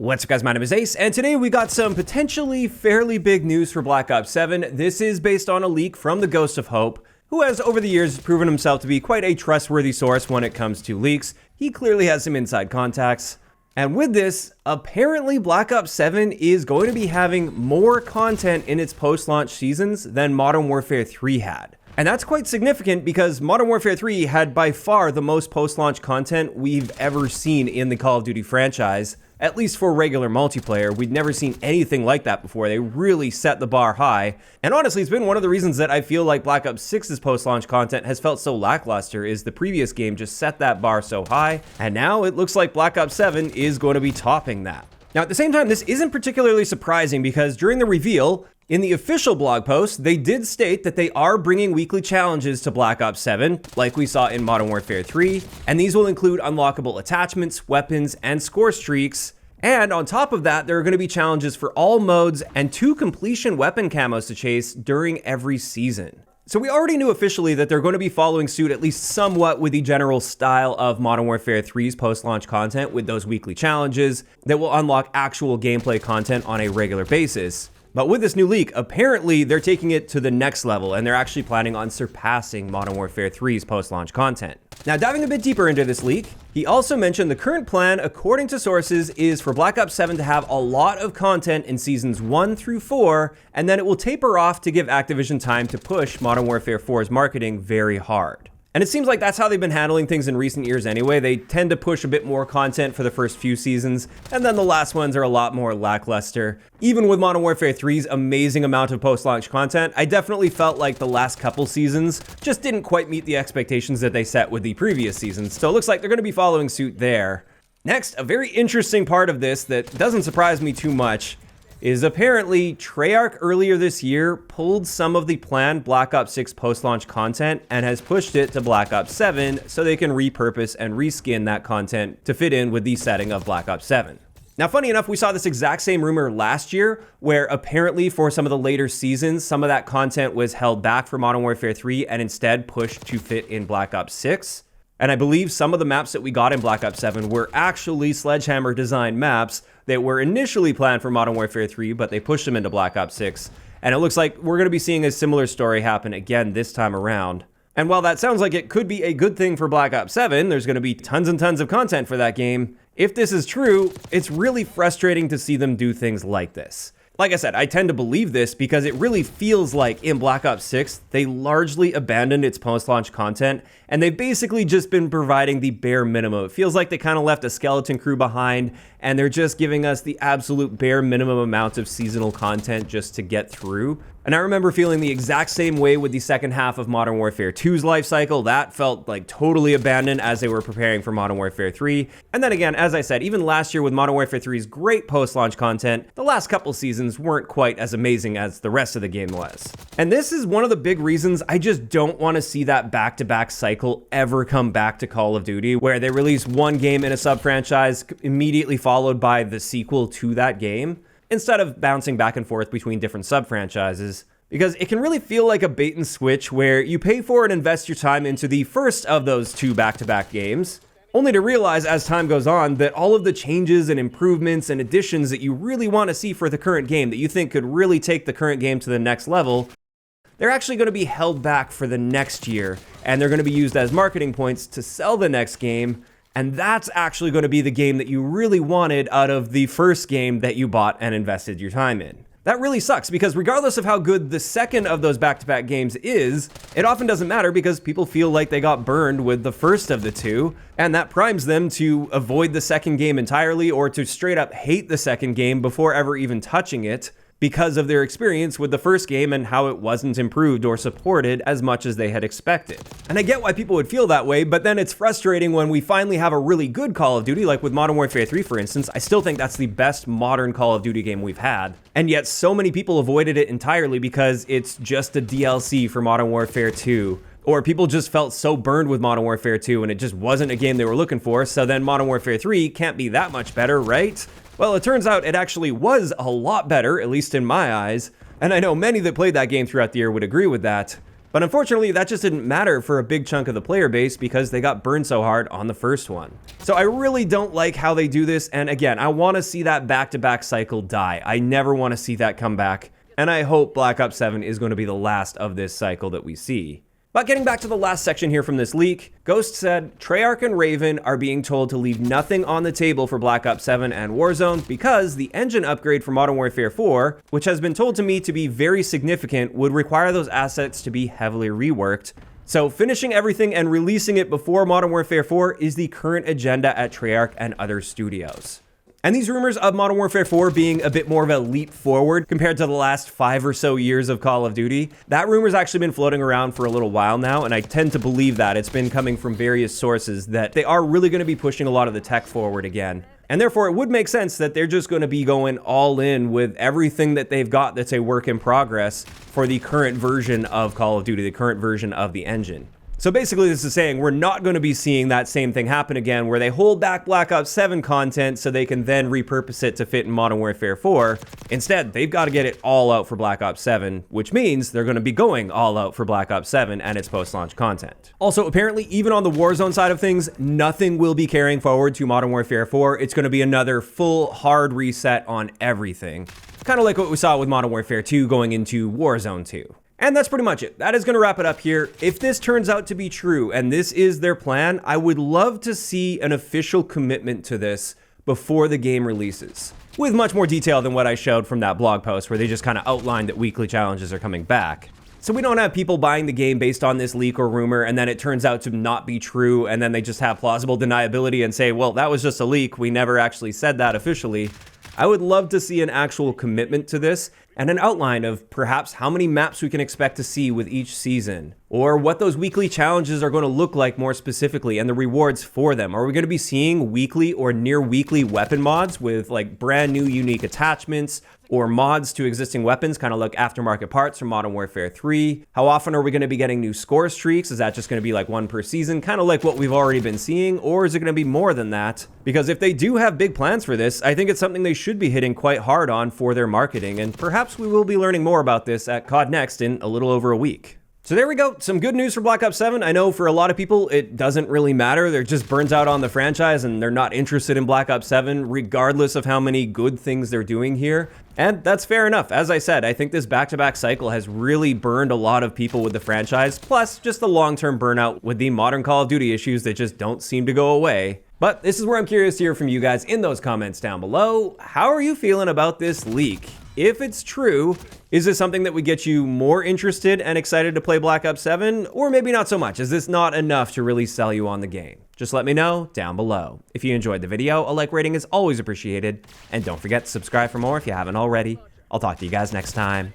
What's up guys, my name is Ace, and today we got some potentially fairly big news for Black Ops 7. This is based on a leak from the Ghost of Hope, who has over the years proven himself to be quite a trustworthy source when it comes to leaks. He clearly has some inside contacts. And with this, apparently Black Ops 7 is going to be having more content in its post-launch seasons than Modern Warfare 3 had. And that's quite significant because Modern Warfare 3 had by far the most post-launch content we've ever seen in the Call of Duty franchise. At least for regular multiplayer, we'd never seen anything like that before. They really set the bar high. And honestly, it's been one of the reasons that I feel like Black Ops 6's post-launch content has felt so lackluster, is the previous game just set that bar so high, and now it looks like Black Ops 7 is going to be topping that. Now, at the same time, this isn't particularly surprising because during the reveal, in the official blog post, they did state that they are bringing weekly challenges to Black Ops 7, like we saw in Modern Warfare 3, and these will include unlockable attachments, weapons, and score streaks. And on top of that, there are going to be challenges for all modes and 2 completion weapon camos to chase during every season. So we already knew officially that they're going to be following suit at least somewhat with the general style of Modern Warfare 3's post-launch content with those weekly challenges that will unlock actual gameplay content on a regular basis. But with this new leak, apparently they're taking it to the next level and they're actually planning on surpassing Modern Warfare 3's post-launch content. Now, diving a bit deeper into this leak, he also mentioned the current plan, according to sources, is for Black Ops 7 to have a lot of content in seasons 1 through 4, and then it will taper off to give Activision time to push Modern Warfare 4's marketing very hard. And it seems like that's how they've been handling things in recent years anyway. They tend to push a bit more content for the first few seasons, and then the last ones are a lot more lackluster. Even with Modern Warfare 3's amazing amount of post-launch content, I definitely felt like the last couple seasons just didn't quite meet the expectations that they set with the previous seasons, so it looks like they're going to be following suit there. Next, a very interesting part of this that doesn't surprise me too much is apparently Treyarch earlier this year pulled some of the planned Black Ops 6 post-launch content and has pushed it to Black Ops 7 so they can repurpose and reskin that content to fit in with the setting of Black Ops 7. Now, funny enough, we saw this exact same rumor last year, where apparently for some of the later seasons, some of that content was held back for Modern Warfare 3 and instead pushed to fit in Black Ops 6. And I believe some of the maps that we got in Black Ops 7 were actually Sledgehammer designed maps that were initially planned for Modern Warfare 3, but they pushed them into Black Ops 6. And it looks like we're going to be seeing a similar story happen again this time around. And while that sounds like it could be a good thing for Black Ops 7, there's going to be tons and tons of content for that game. If this is true, it's really frustrating to see them do things like this. Like I said, I tend to believe this because it really feels like in Black Ops 6, they largely abandoned its post-launch content, and they've basically just been providing the bare minimum. It feels like they kind of left a skeleton crew behind, and they're just giving us the absolute bare minimum amount of seasonal content just to get through. And I remember feeling the exact same way with the second half of Modern Warfare 2's life cycle. That felt like totally abandoned as they were preparing for Modern Warfare 3. And then again, as I said, even last year with Modern Warfare 3's great post-launch content, the last couple seasons weren't quite as amazing as the rest of the game was. And this is one of the big reasons I just don't want to see that back-to-back cycle ever come back to Call of Duty, where they release one game in a sub-franchise immediately followed by the sequel to that game, instead of bouncing back and forth between different sub-franchises, because it can really feel like a bait and switch where you pay for and invest your time into the first of those 2 back-to-back games, only to realize as time goes on that all of the changes and improvements and additions that you really want to see for the current game, that you think could really take the current game to the next level, they're actually going to be held back for the next year, and they're going to be used as marketing points to sell the next game. And that's actually going to be the game that you really wanted out of the first game that you bought and invested your time in. That really sucks because regardless of how good the second of those back-to-back games is, it often doesn't matter because people feel like they got burned with the first of the 2, and that primes them to avoid the second game entirely or to straight up hate the second game before ever even touching it, because of their experience with the first game and how it wasn't improved or supported as much as they had expected. And I get why people would feel that way, but then it's frustrating when we finally have a really good Call of Duty, like with Modern Warfare 3 for instance. I still think that's the best modern Call of Duty game we've had, and yet so many people avoided it entirely because it's just a DLC for Modern Warfare 2. Or people just felt so burned with Modern Warfare 2 and it just wasn't a game they were looking for, so then Modern Warfare 3 can't be that much better, right? Well, it turns out it actually was a lot better, at least in my eyes, and I know many that played that game throughout the year would agree with that. But unfortunately, that just didn't matter for a big chunk of the player base because they got burned so hard on the first one. So I really don't like how they do this, and again, I want to see that back-to-back cycle die. I never want to see that come back, and I hope Black Ops 7 is going to be the last of this cycle that we see. But getting back to the last section here from this leak, Ghost said, Treyarch and Raven are being told to leave nothing on the table for Black Ops 7 and Warzone because the engine upgrade for Modern Warfare 4, which has been told to me to be very significant, would require those assets to be heavily reworked. So finishing everything and releasing it before Modern Warfare 4 is the current agenda at Treyarch and other studios. And these rumors of Modern Warfare 4 being a bit more of a leap forward compared to the last 5 or so years of Call of Duty, that rumor's actually been floating around for a little while now, and I tend to believe that. It's been coming from various sources that they are really going to be pushing a lot of the tech forward again. And therefore, it would make sense that they're just going to be going all in with everything that they've got that's a work in progress for the current version of Call of Duty, the current version of the engine. So basically this is saying we're not going to be seeing that same thing happen again where they hold back Black Ops 7 content so they can then repurpose it to fit in Modern Warfare 4. Instead, they've got to get it all out for Black Ops 7, which means they're going to be going all out for Black Ops 7 and its post-launch content. Also, apparently, even on the Warzone side of things, nothing will be carrying forward to Modern Warfare 4. It's going to be another full hard reset on everything. Kind of like what we saw with Modern Warfare 2 going into Warzone 2. And that's pretty much it. That is going to wrap it up here. If this turns out to be true and this is their plan, I would love to see an official commitment to this before the game releases, with much more detail than what I showed from that blog post where they just kind of outlined that weekly challenges are coming back. So we don't have people buying the game based on this leak or rumor and then it turns out to not be true and then they just have plausible deniability and say, well, that was just a leak. We never actually said that officially. I would love to see an actual commitment to this and an outline of perhaps how many maps we can expect to see with each season, or what those weekly challenges are going to look like more specifically and the rewards for them. Are we going to be seeing weekly or near weekly weapon mods with like brand new unique attachments or mods to existing weapons, kind of like aftermarket parts from Modern Warfare 3? How often are we going to be getting new score streaks? Is that just going to be like one per season, kind of like what we've already been seeing? Or is it going to be more than that? Because if they do have big plans for this, I think it's something they should be hitting quite hard on for their marketing, and perhaps we will be learning more about this at COD Next in a little over a week. So there we go, some good news for Black Ops 7. I know for a lot of people, it doesn't really matter. They're just burnt out on the franchise and they're not interested in Black Ops 7, regardless of how many good things they're doing here. And that's fair enough. As I said, I think this back-to-back cycle has really burned a lot of people with the franchise, plus just the long-term burnout with the modern Call of Duty issues that just don't seem to go away. But this is where I'm curious to hear from you guys in those comments down below. How are you feeling about this leak? If it's true, is this something that would get you more interested and excited to play Black Ops 7? Or maybe not so much? Is this not enough to really sell you on the game? Just let me know down below. If you enjoyed the video, a like rating is always appreciated. And don't forget to subscribe for more if you haven't already. I'll talk to you guys next time.